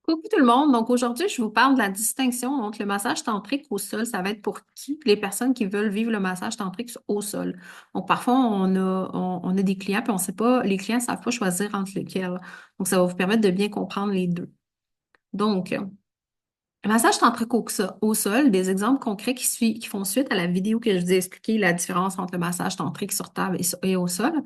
Coucou tout le monde. Donc aujourd'hui, je vous parle de la distinction entre le massage tantrique au sol. Ça va être pour qui? Les personnes qui veulent vivre le massage tantrique au sol. Donc parfois, on a des clients, puis on sait pas, les clients ne savent pas choisir entre lesquels. Donc ça va vous permettre de bien comprendre les deux. Donc, le massage tantrique au sol, des exemples concrets qui font suite à la vidéo que je vous ai expliqué la différence entre le massage tantrique sur table et au sol.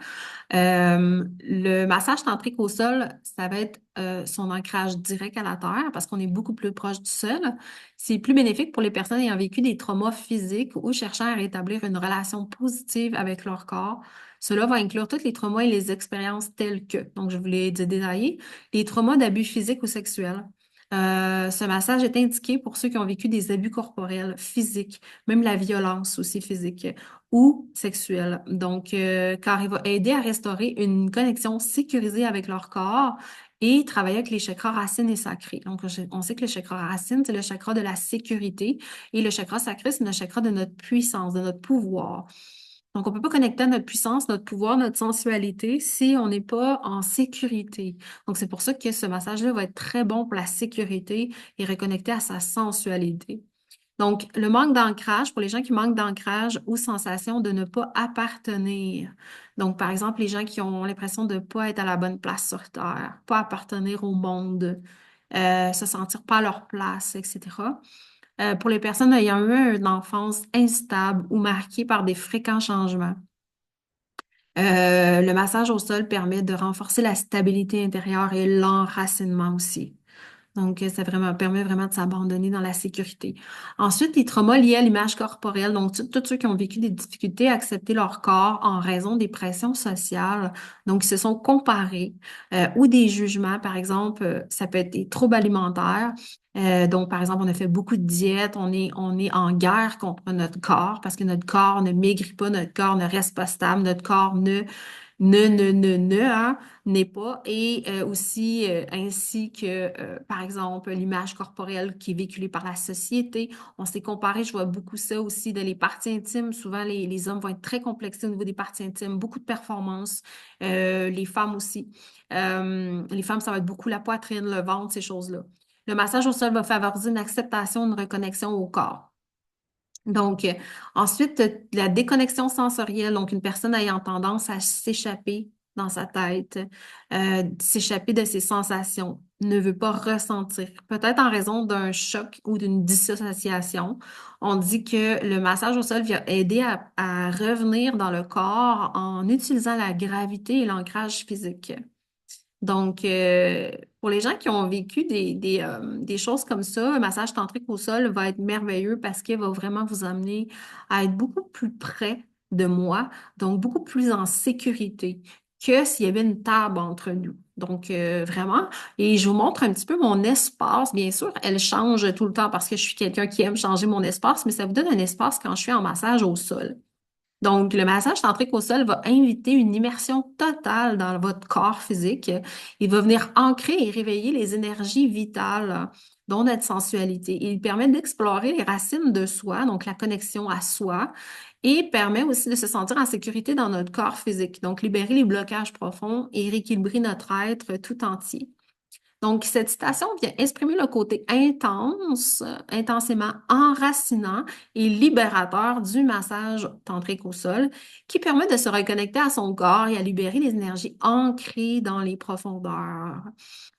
Le massage tantrique au sol, ça va être son ancrage direct à la terre parce qu'on est beaucoup plus proche du sol. C'est plus bénéfique pour les personnes ayant vécu des traumas physiques ou cherchant à rétablir une relation positive avec leur corps. Cela va inclure tous les traumas et les expériences telles que, donc je voulais détailler, les traumas d'abus physiques ou sexuels. Ce massage est indiqué pour ceux qui ont vécu des abus corporels, physiques, même la violence aussi physique ou sexuelle. Donc, car il va aider à restaurer une connexion sécurisée avec leur corps et travailler avec les chakras racines et sacrés. Donc, on sait que le chakra racine, c'est le chakra de la sécurité et le chakra sacré, c'est le chakra de notre puissance, de notre pouvoir. Donc, on peut pas connecter à notre puissance, notre pouvoir, notre sensualité si on n'est pas en sécurité. Donc, c'est pour ça que ce massage-là va être très bon pour la sécurité et reconnecter à sa sensualité. Donc, le manque d'ancrage, pour les gens qui manquent d'ancrage ou sensation de ne pas appartenir. Donc, par exemple, les gens qui ont l'impression de ne pas être à la bonne place sur Terre, pas appartenir au monde, se sentir pas à leur place, etc. Pour les personnes ayant eu une enfance instable ou marquée par des fréquents changements. Le massage au sol permet de renforcer la stabilité intérieure et l'enracinement aussi. Donc, ça permet vraiment de s'abandonner dans la sécurité. Ensuite, les traumas liés à l'image corporelle. Donc, tous ceux qui ont vécu des difficultés à accepter leur corps en raison des pressions sociales, donc, ils se sont comparés, ou des jugements, par exemple, ça peut être des troubles alimentaires. Donc, par exemple, on a fait beaucoup de diètes, on est en guerre contre notre corps parce que notre corps ne maigrit pas, notre corps ne reste pas stable, notre corps hein, n'est pas. Et aussi, ainsi que, par exemple, l'image corporelle qui est véhiculée par la société. On s'est comparé, je vois beaucoup ça aussi dans les parties intimes. Souvent, les hommes vont être très complexés au niveau des parties intimes, beaucoup de performances. Les femmes aussi. Les femmes, ça va être beaucoup la poitrine, le ventre, ces choses-là. Le massage au sol va favoriser une acceptation, une reconnexion au corps. Donc, ensuite, la déconnexion sensorielle, donc une personne ayant tendance à s'échapper dans sa tête, s'échapper de ses sensations, ne veut pas ressentir, peut-être en raison d'un choc ou d'une dissociation. On dit que le massage au sol vient aider à revenir dans le corps en utilisant la gravité et l'ancrage physique. Donc, pour les gens qui ont vécu des choses comme ça, un massage tantrique au sol va être merveilleux parce qu'il va vraiment vous amener à être beaucoup plus près de moi, donc beaucoup plus en sécurité que s'il y avait une table entre nous. Donc, vraiment, et je vous montre un petit peu mon espace. Bien sûr, elle change tout le temps parce que je suis quelqu'un qui aime changer mon espace, mais ça vous donne un espace quand je suis en massage au sol. Donc, le massage tantrique au sol va inviter une immersion totale dans votre corps physique. Il va venir ancrer et réveiller les énergies vitales, dont notre sensualité. Il permet d'explorer les racines de soi, donc la connexion à soi, et permet aussi de se sentir en sécurité dans notre corps physique. Donc, libérer les blocages profonds et rééquilibrer notre être tout entier. Donc, cette citation vient exprimer le côté intense, intensément enracinant et libérateur du massage tantrique au sol, qui permet de se reconnecter à son corps et à libérer les énergies ancrées dans les profondeurs.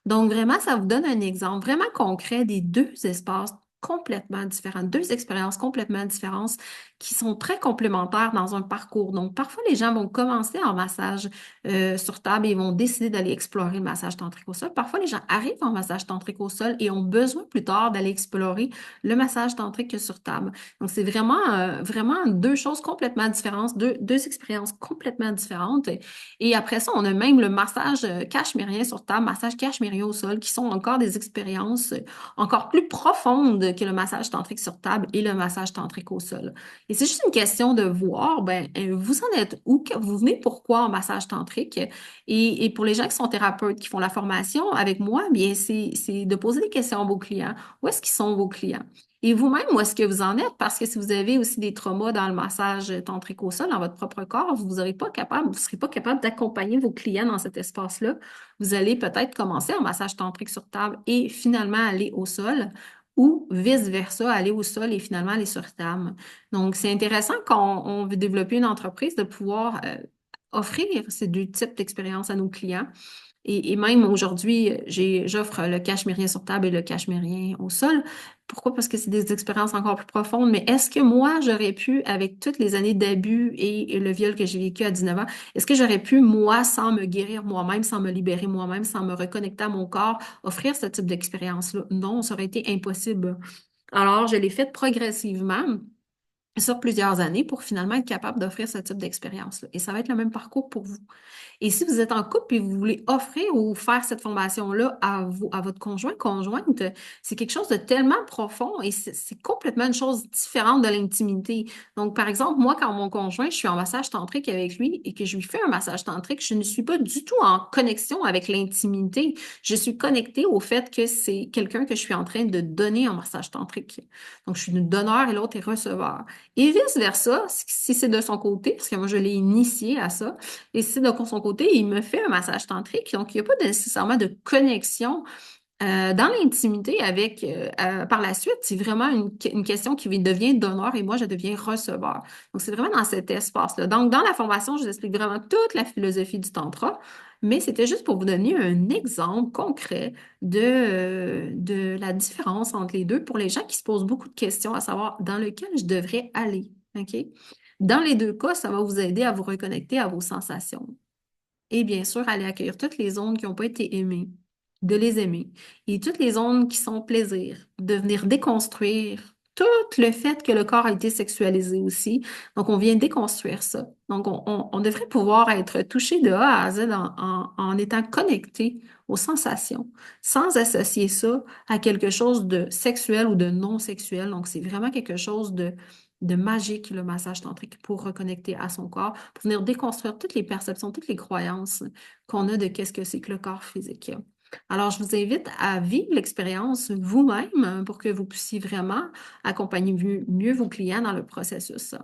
Donc, vraiment, ça vous donne un exemple vraiment concret des deux espaces complètement différents, deux expériences complètement différentes qui sont très complémentaires dans un parcours. Donc, parfois, les gens vont commencer en massage sur table et vont décider d'aller explorer le massage tantrique au sol. Parfois, les gens arrivent en massage tantrique au sol et ont besoin plus tard d'aller explorer le massage tantrique sur table. Donc, c'est vraiment deux choses complètement différentes, deux expériences complètement différentes. Et après ça, on a même le massage cachemérien sur table, massage cachemérien au sol, qui sont encore des expériences encore plus profondes que le massage tantrique sur table et le massage tantrique au sol. Et c'est juste une question de voir, ben, vous en êtes où, vous venez pourquoi en massage tantrique? Et pour les gens qui sont thérapeutes, qui font la formation avec moi, bien, c'est de poser des questions à vos clients. Où est-ce qu'ils sont vos clients? Et vous-même, où est-ce que vous en êtes? Parce que si vous avez aussi des traumas dans le massage tantrique au sol, dans votre propre corps, vous serez pas capable d'accompagner vos clients dans cet espace-là. Vous allez peut-être commencer en massage tantrique sur table et finalement aller au sol, ou vice-versa, aller au sol et finalement aller sur table. Donc, c'est intéressant quand on veut développer une entreprise de pouvoir offrir ces deux types d'expériences à nos clients. Et même aujourd'hui, j'offre le cachemirien sur table et le cachemirien au sol. Pourquoi? Parce que c'est des expériences encore plus profondes. Mais est-ce que moi, j'aurais pu, avec toutes les années d'abus et le viol que j'ai vécu à 19 ans, est-ce que j'aurais pu, moi, sans me guérir moi-même, sans me libérer moi-même, sans me reconnecter à mon corps, offrir ce type d'expérience-là? Non, ça aurait été impossible. Alors, je l'ai fait progressivement sur plusieurs années pour finalement être capable d'offrir ce type d'expérience-là. Et ça va être le même parcours pour vous. Et si vous êtes en couple et vous voulez offrir ou faire cette formation-là à vous, à votre conjoint, conjointe, c'est quelque chose de tellement profond et c'est complètement une chose différente de l'intimité. Donc, par exemple, moi, quand mon conjoint, je suis en massage tantrique avec lui et que je lui fais un massage tantrique, je ne suis pas du tout en connexion avec l'intimité. Je suis connectée au fait que c'est quelqu'un que je suis en train de donner en massage tantrique. Donc, je suis une donneur et l'autre est receveur. Et vice-versa, si c'est de son côté, parce que moi, je l'ai initié à ça, et si de son côté, il me fait un massage tantrique, donc il n'y a pas nécessairement de connexion dans l'intimité avec, par la suite, c'est vraiment une question qui devient donneur et moi, je deviens receveur. Donc, c'est vraiment dans cet espace-là. Donc, dans la formation, je vous explique vraiment toute la philosophie du tantra, mais c'était juste pour vous donner un exemple concret de la différence entre les deux pour les gens qui se posent beaucoup de questions à savoir dans lequel je devrais aller. OK? Dans les deux cas, ça va vous aider à vous reconnecter à vos sensations. Et bien sûr, aller accueillir toutes les zones qui n'ont pas été aimées, de les aimer. Et toutes les zones qui sont plaisir, de venir déconstruire tout le fait que le corps a été sexualisé aussi. Donc, on vient déconstruire ça. Donc, on devrait pouvoir être touché de A à Z en étant connecté aux sensations, sans associer ça à quelque chose de sexuel ou de non sexuel. Donc, c'est vraiment quelque chose de magique, le massage tantrique, pour reconnecter à son corps, pour venir déconstruire toutes les perceptions, toutes les croyances qu'on a de qu'est-ce que c'est que le corps physique. Alors, je vous invite à vivre l'expérience vous-même pour que vous puissiez vraiment accompagner mieux vos clients dans le processus.